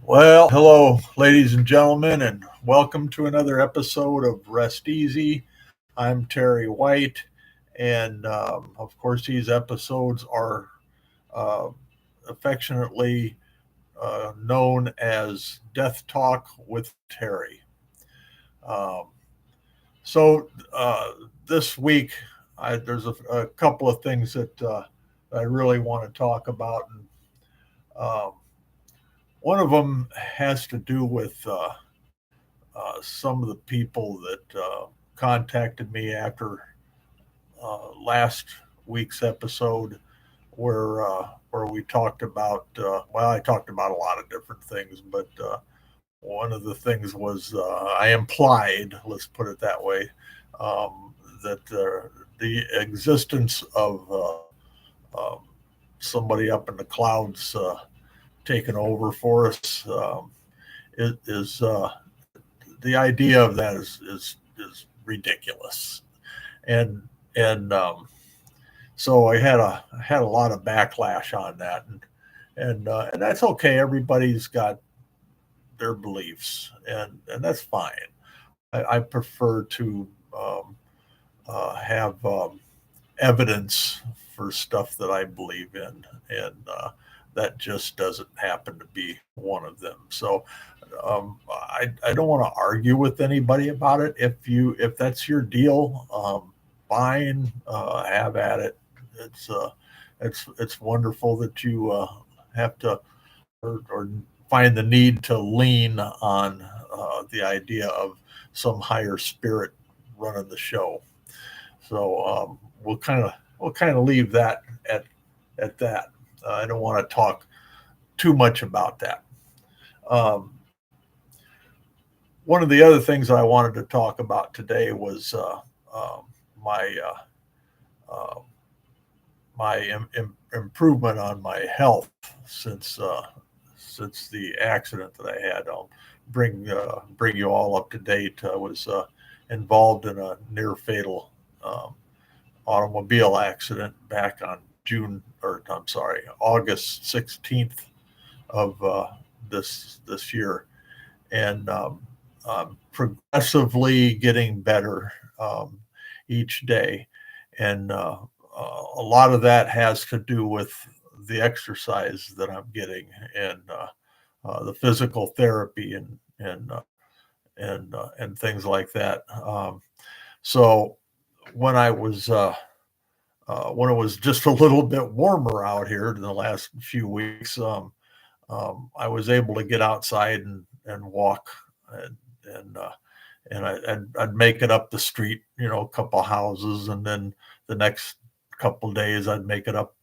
Well, hello, ladies and gentlemen, and welcome to another episode of Rest Easy. I'm Terry White, and of course, these episodes are uh, affectionately known as Death Talk with Terry. Um, so this week, there's a couple of things that I really want to talk about, and um, one of them has to do with some of the people that contacted me after last week's episode, where we talked about well, I talked about a lot of different things, but one of the things was I implied, let's put it that way, that the existence of um, somebody up in the clouds taking over for us is the idea of that is ridiculous, and and so I had a lot of backlash on that, and that's okay. Everybody's got their beliefs, and that's fine. I prefer to have evidence for stuff that I believe in, and that just doesn't happen to be one of them. So I don't want to argue with anybody about it. If that's your deal, fine, have at it. It's uh, it's wonderful that you have to or find the need to lean on the idea of some higher spirit running the show. So we'll kind of leave that at that. I don't want to talk too much about that. Um, One of the other things I wanted to talk about today was my uh, my improvement on my health since since the accident that I had. I'll bring you all up to date. I was involved in a near fatal um, automobile accident back on June, or I'm sorry, August 16th of this year, and I'm progressively getting better each day, and a lot of that has to do with the exercise that I'm getting, and the physical therapy, and things like that. So when I was when it was just a little bit warmer out here in the last few weeks, I was able to get outside and walk, and and uh, and I'd make it up the street, a couple houses, and then the next couple days I'd make it up,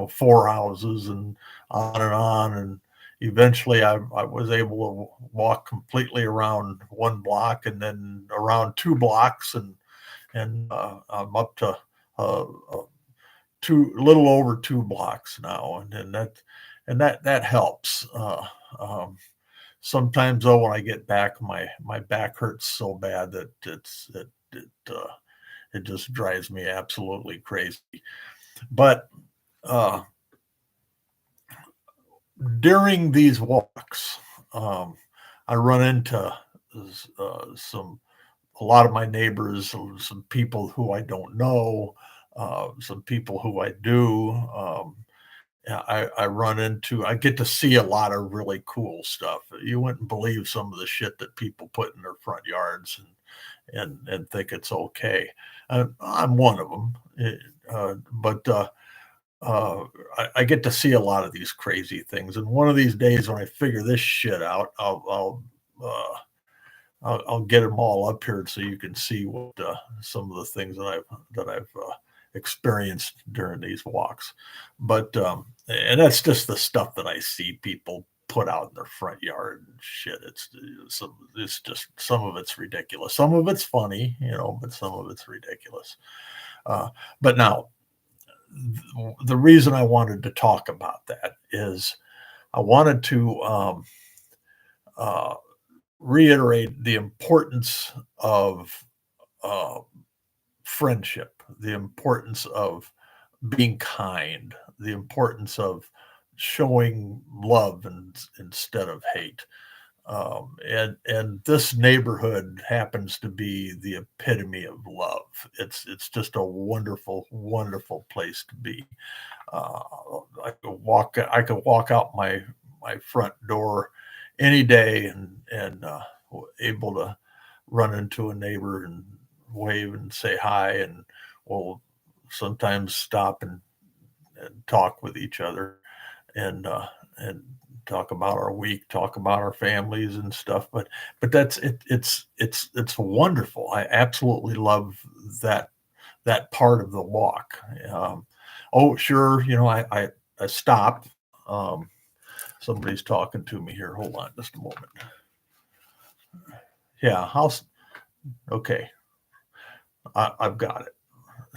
four houses, and on and on, and eventually I was able to walk completely around one block, and then around two blocks, and I'm up to two, a little over 2 blocks now, and that helps. Um, Sometimes though, when I get back, my back hurts so bad that it just drives me absolutely crazy. But uh, during these walks, um, I run into some a lot of my neighbors, some people who I don't know, some people who I do. Yeah, I get to see a lot of really cool stuff. You wouldn't believe some of the shit that people put in their front yards, and think it's okay. I'm one of them, but uh, I get to see a lot of these crazy things. And one of these days, when I figure this shit out, I'll get them all up here so you can see what some of the things that I've experienced during these walks. But and that's just the stuff that I see people put out in their front yard and shit. It's just some of it's ridiculous. Some of it's funny, but some of it's ridiculous. Uh, but now the reason I wanted to talk about that is I wanted to uh, reiterate the importance of uh, friendship, the importance of being kind, the importance of showing love instead of hate. And this neighborhood happens to be the epitome of love. It's just a wonderful, wonderful place to be. Uh, I could walk out my front door any day and able to run into a neighbor and wave and say hi, and we'll sometimes stop and talk with each other and talk about our week, talk about our families and stuff. But that's it. It's wonderful. I absolutely love that that part of the walk. Um, oh, sure, I stopped. Um, Somebody's talking to me here. Hold on just a moment. Yeah, okay. I've got it.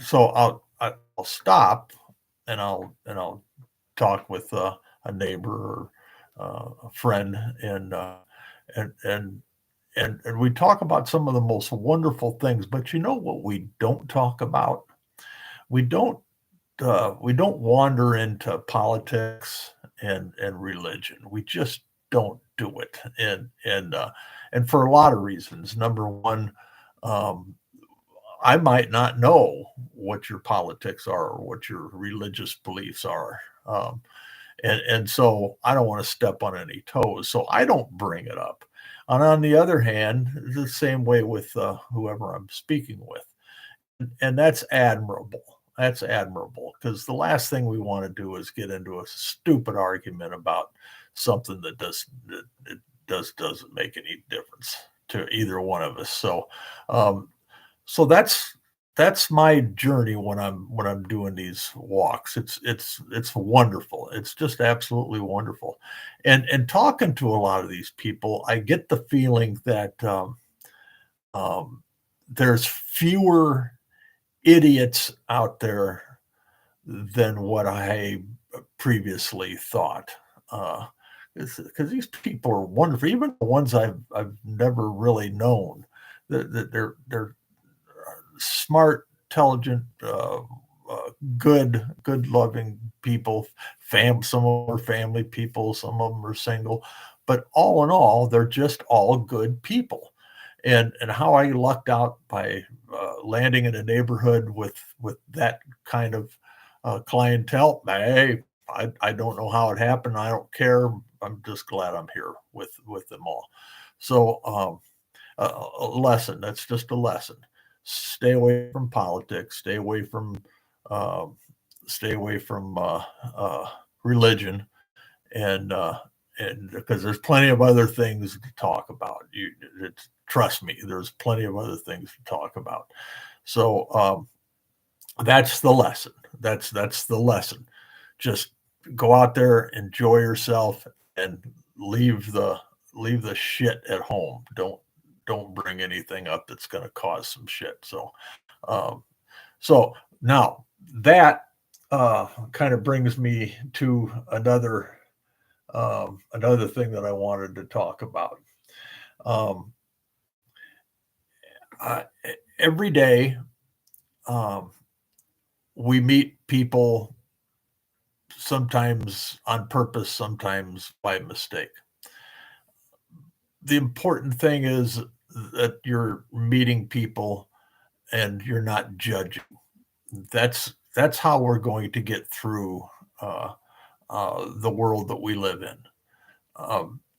So I'll stop and I'll talk with a neighbor or a friend and and and we talk about some of the most wonderful things. But you know what we don't talk about? We don't we don't wander into politics and religion. We just don't do it, and for a lot of reasons. Number one, um, I might not know what your politics are or what your religious beliefs are. And so I don't want to step on any toes. So I don't bring it up. And on the other hand, the same way with whoever I'm speaking with. And that's admirable. That's admirable because the last thing we want to do is get into a stupid argument about something doesn't make any difference to either one of us. Um, so that's my journey when I'm doing these walks. It's wonderful. It's just absolutely wonderful. And talking to a lot of these people, I get the feeling that um, there's fewer idiots out there than what I previously thought. Uh, because these people are wonderful, even the ones I've never really known. They're smart, intelligent, good, loving people. Some of them are family people, some of them are single, but all in all, they're just all good people. And how I lucked out by landing in a neighborhood with that kind of clientele. Hey, I don't know how it happened. I don't care. I'm just glad I'm here with them all. So a lesson. That's just a lesson. Stay away from politics. Uh, stay away from uh, religion, and because there's plenty of other things to talk about. Trust me, there's plenty of other things to talk about. So that's the lesson. That's the lesson. Just go out there, enjoy yourself, and leave the leave the shit at home. Don't bring anything up that's going to cause some shit. Um, so now that kind of brings me to another thing that I wanted to talk about. Um, I, every day um, we meet people, sometimes on purpose, sometimes by mistake. The important thing is that you're meeting people and you're not judging. That's how we're going to get through uh, the world that we live in.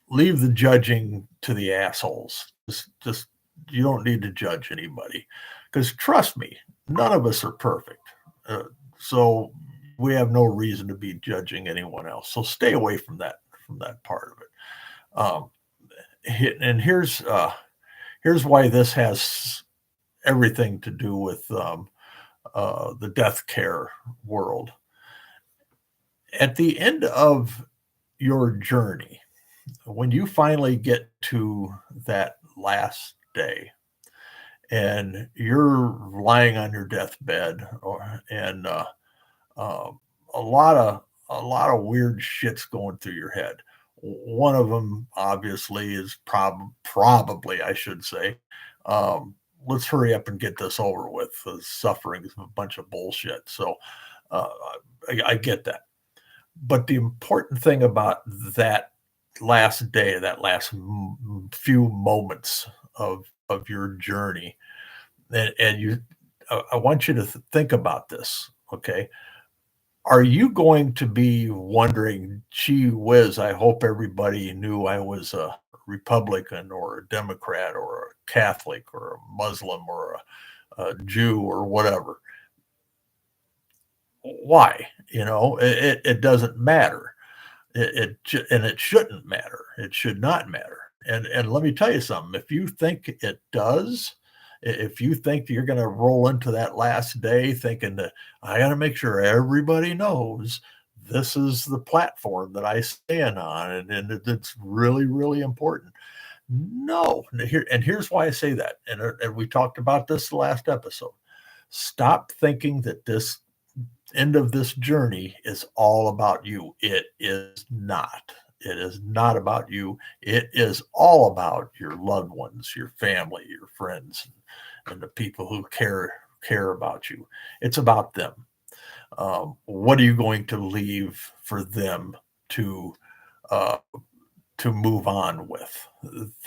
Leave the judging to the assholes. Just you don't need to judge anybody because trust me, none of us are perfect. Uh, so we have no reason to be judging anyone else. So stay away from that part of it. And here's why this has everything to do with the death care world. At the end of your journey, when you finally get to that last day and you're lying on your deathbed and uh, a lot of a lot of weird shit's going through your head. One of them obviously is probably I should say, um, let's hurry up and get this over with. The suffering is a bunch of bullshit. So uh, I get that. But the important thing about that last day, that last few moments of your journey, and I want you to think about this, okay? Are you going to be wondering, gee whiz, I hope everybody knew I was a Republican or a Democrat or a Catholic or a Muslim or a Jew or whatever? Why? It doesn't matter. And it shouldn't matter. It should not matter. And let me tell you something. If you think it does, if you think you're going to roll into that last day thinking that I got to make sure everybody knows this is the platform that I stand on, it's really, really important. No, here's why I say that. And we talked about this the last episode. Stop thinking that this end of this journey is all about you. It is not. It is not about you. It is all about your loved ones, your family, your friends, and the people who care about you. It's about them. What are you going to leave for them to uh, to move on with?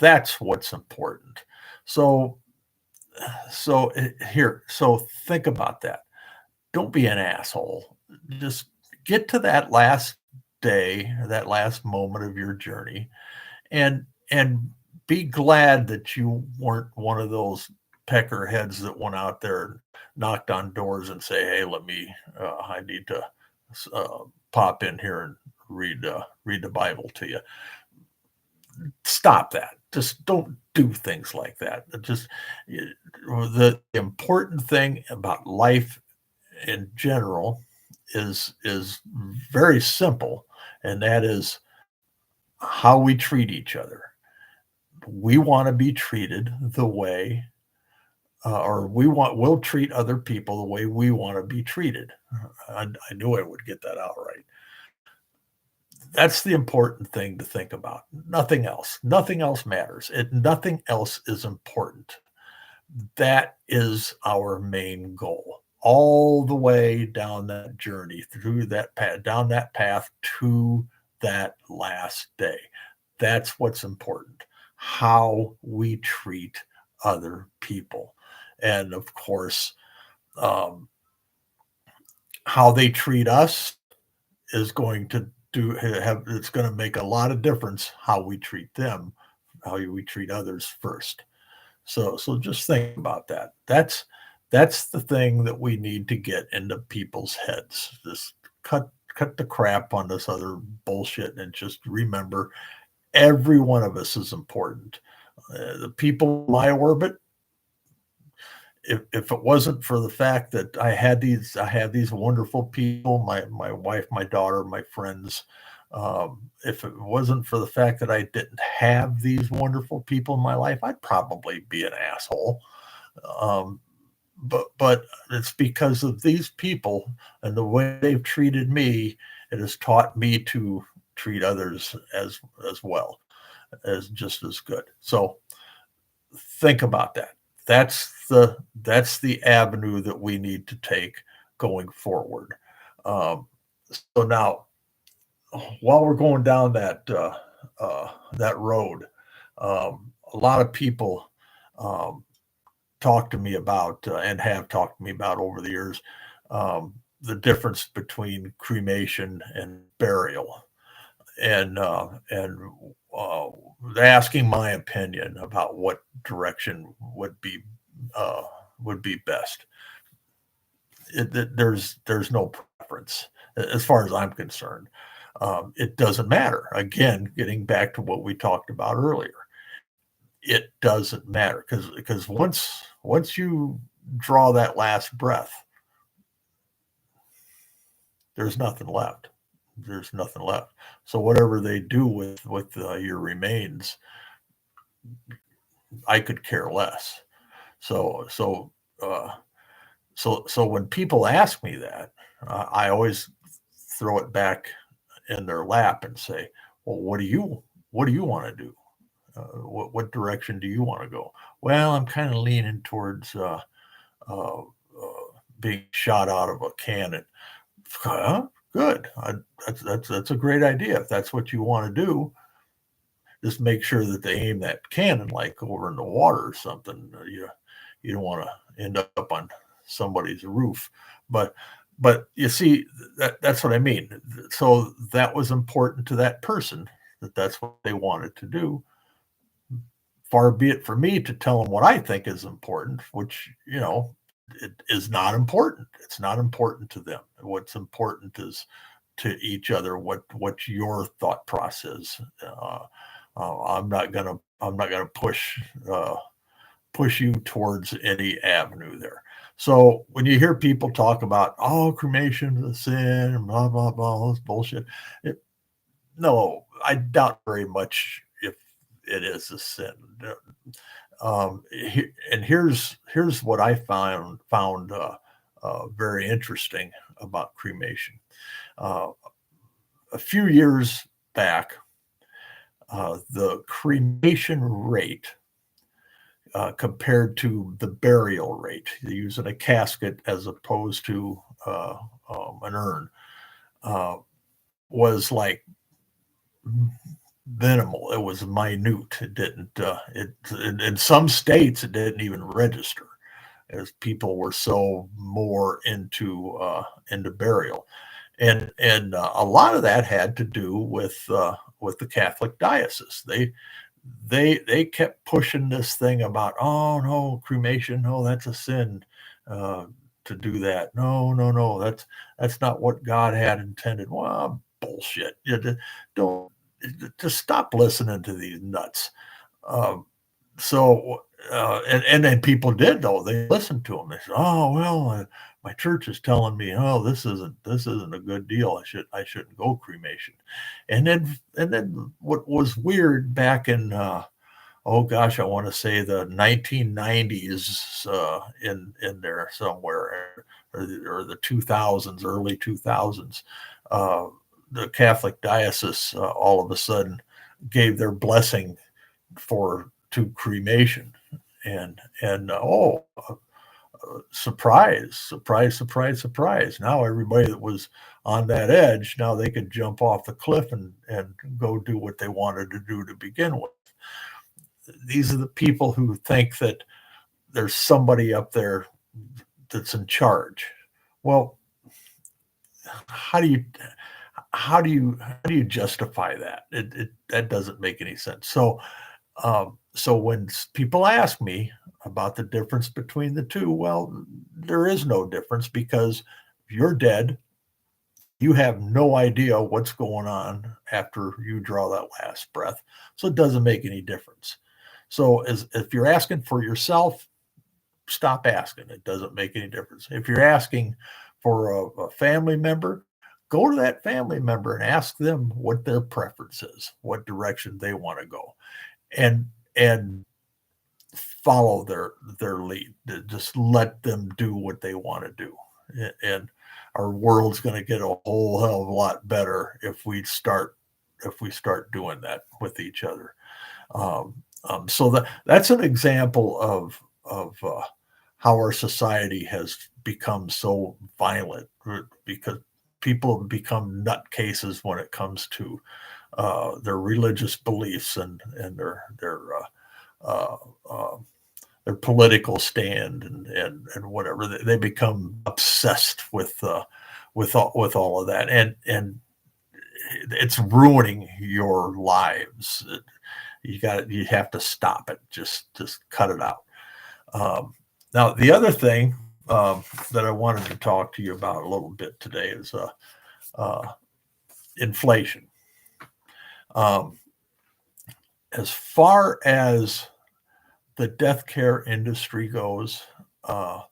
That's what's important. So so think about that. Don't be an asshole. Just get to that last day, that last moment of your journey, and be glad that you weren't one of those peckerheads that went out there and knocked on doors and say, "Hey, I need to uh, pop in here and read the Bible to you." Stop that. Just don't do things like that. The important thing about life in general is very simple, and that is how we treat each other. We want to be treated the way, or we'll treat other people the way we want to be treated. I knew I would get that out right. That's the important thing to think about. Nothing else. Nothing else matters. Nothing else is important. That is our main goal. All the way down that journey, through that path, down that path to that last day. That's what's important. How we treat other people. And of course, um, how they treat us is going to it's going to make a lot of difference how we treat them, how we treat others first. So just think about that. That's the thing that we need to get into people's heads. Just cut the crap on this other bullshit and just remember every one of us is important. The people in my orbit, if it wasn't for the fact that I have these wonderful people, my wife, my daughter, my friends, if it wasn't for the fact that I didn't have these wonderful people in my life, I'd probably be an asshole. Um, but it's because of these people and the way they've treated me, it has taught me to treat others as well, as just as good. So think about that. That's the avenue that we need to take going forward. Um, so now, while we're going down that road, a lot of people um, talk to me about and have talked to me about over the years the difference between cremation and burial, and uh, asking my opinion about what direction uh, would be best. There's no preference as far as I'm concerned. It doesn't matter. Again, getting back to what we talked about earlier, it doesn't matter because once you draw that last breath, there's nothing left. There's nothing left. So whatever they do with your remains, I could care less. So so uh, so when people ask me that, I always throw it back in their lap and say, "Well, what do you want to do? What direction do you want to go?" Well, I'm kind of leaning towards uh, being shot out of a cannon. Huh? Good. That's a great idea. If that's what you want to do, just make sure that they aim that cannon like over in the water or something. You don't want to end up on somebody's roof. But you see that's what I mean. So that was important to that person that that's what they wanted to do. Far be it for me to tell them what I think is important, which it is not important. It's not important to them. What's important is to each other what your thought process. I'm not gonna push you towards any avenue there. So when you hear people talk about cremation is a sin and blah blah blah, all this bullshit, it, no, I doubt very much if it is a sin. And here's what I found very interesting about cremation. Uh, a few years back, the cremation rate compared to the burial rate, using a casket as opposed to an urn, uh, was like minimal. It was minute. It didn't. In some states it didn't even register, as people were so more into burial, and a lot of that had to do with the Catholic diocese. They kept pushing this thing about, oh no, cremation, no, that's a sin uh, to do that. No, no, no, that's not what God had intended. Well, bullshit. Don't just stop listening to these nuts. Um, and then people did, though. They listened to them. They said, "Oh well, my church is telling me, oh, this isn't a good deal. I shouldn't go cremation." And then what was weird back in oh gosh, I want to say the 1990s, in there somewhere, or the 2000s, early 2000s, uh, the Catholic diocese all of a sudden gave their blessing to cremation, and surprise, surprise, surprise, surprise. Now everybody that was on that edge, now they could jump off the cliff and go do what they wanted to do to begin with. These are the people who think that there's somebody up there that's in charge. Well, how do you how do you justify that? That doesn't make any sense. So when people ask me about the difference between the two, well, there is no difference, because if you're dead, you have no idea what's going on after you draw that last breath. So it doesn't make any difference. So if you're asking for yourself, stop asking. It doesn't make any difference. If you're asking for a family member, go to that family member and ask them what their preference is, what direction they want to go, and follow their lead. Just let them do what they want to do, and our world's going to get a whole hell of a lot better if we start doing that with each other. So that's an example of how our society has become so violent, because people have become nutcases when it comes to their religious beliefs and uh, uh, their political stand and whatever. They become obsessed with all of that, and it's ruining your lives. You have to stop it. Just cut it out. Um, Now the other thing that I wanted to talk to you about a little bit today is uh, inflation. Um, as far as the death care industry goes, uh,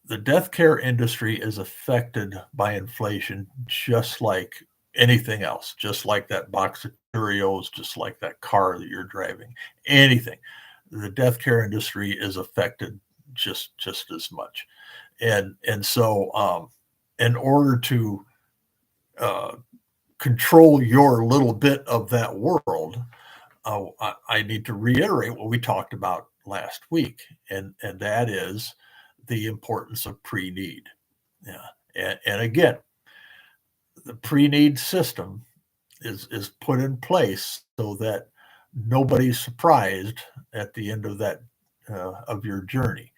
the death care industry is affected by inflation just like anything else, just like that box of Cheerios, just like that car that you're driving, anything. The death care industry is affected just as much. And so in order to uh, control your little bit of that world, I need to reiterate what we talked about last week, and that is the importance of pre-need. Yeah, and again, the pre-need system is put in place so that nobody's surprised at the end of that of your journey.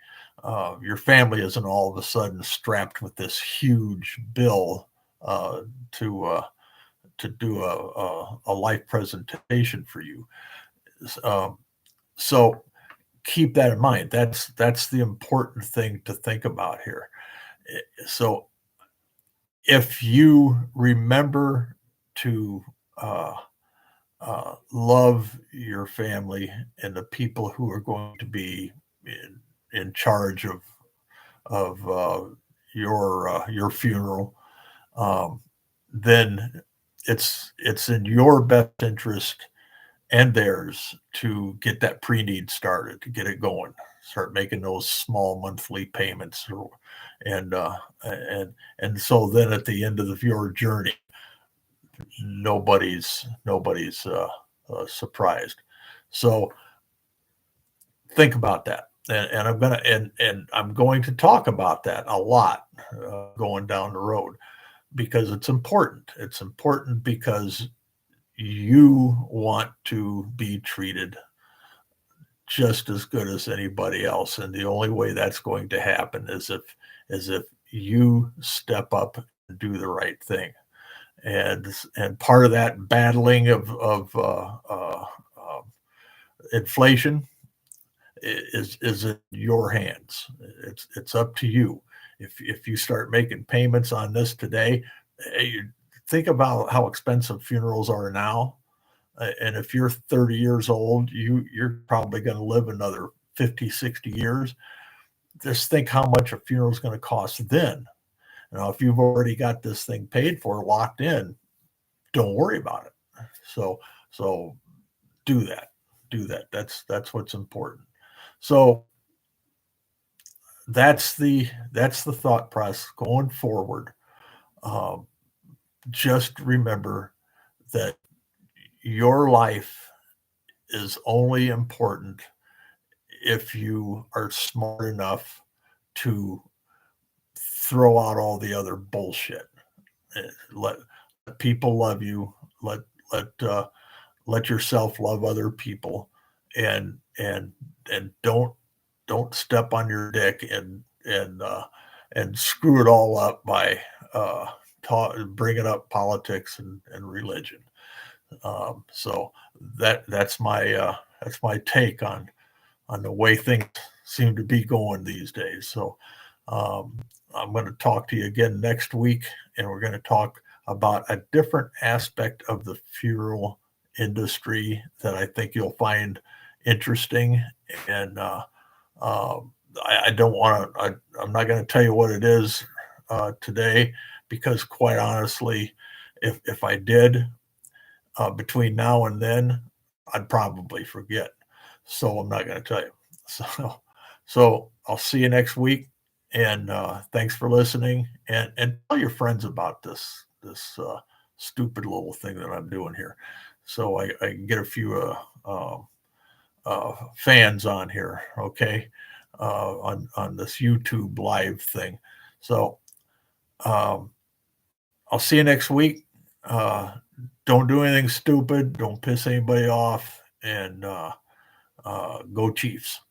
Your family isn't all of a sudden strapped with this huge bill uh, to uh, to do a life presentation for you. Um, so keep that in mind. That's the important thing to think about here. So if you remember to uh, love your family and the people who are going to be in charge of your funeral, um, then it's in your best interest and theirs to get that pre-need started, to get it going, start making those small monthly payments, and uh, and and so then at the end of your journey, nobody's surprised. So think about that, and I'm going to talk about that a lot going down the road because it's important. It's important because you want to be treated just as good as anybody else, and the only way that's going to happen is if you step up and do the right thing. And part of that battling of inflation is in your hands. It's up to you. If you start making payments on this today, you think about how expensive funerals are now. And if you're 30 years old, you're probably going to live another 50, 60 years. Just think how much a funeral is going to cost then. Now, if you've already got this thing paid for, locked in, don't worry about it. So do that. Do that. That's what's important. So that's the thought process going forward. Um, just remember that your life is only important if you are smart enough to throw out all the other bullshit. Let people love you. Let let yourself love other people, and don't step on your dick and screw it all up by bringing up politics and religion. So that's my take on the way things seem to be going these days. So um, I'm going to talk to you again next week, and we're going to talk about a different aspect of the funeral industry that I think you'll find interesting. And I don't want to. I'm not going to tell you what it is today because, quite honestly, if I did between now and then, I'd probably forget. So I'm not going to tell you. So I'll see you next week, and thanks for listening. And tell your friends about this stupid little thing that I'm doing here, so I can get a few fans on here. Okay, on this YouTube live thing. So um, I'll see you next week. Don't do anything stupid. Don't piss anybody off, and go Chiefs.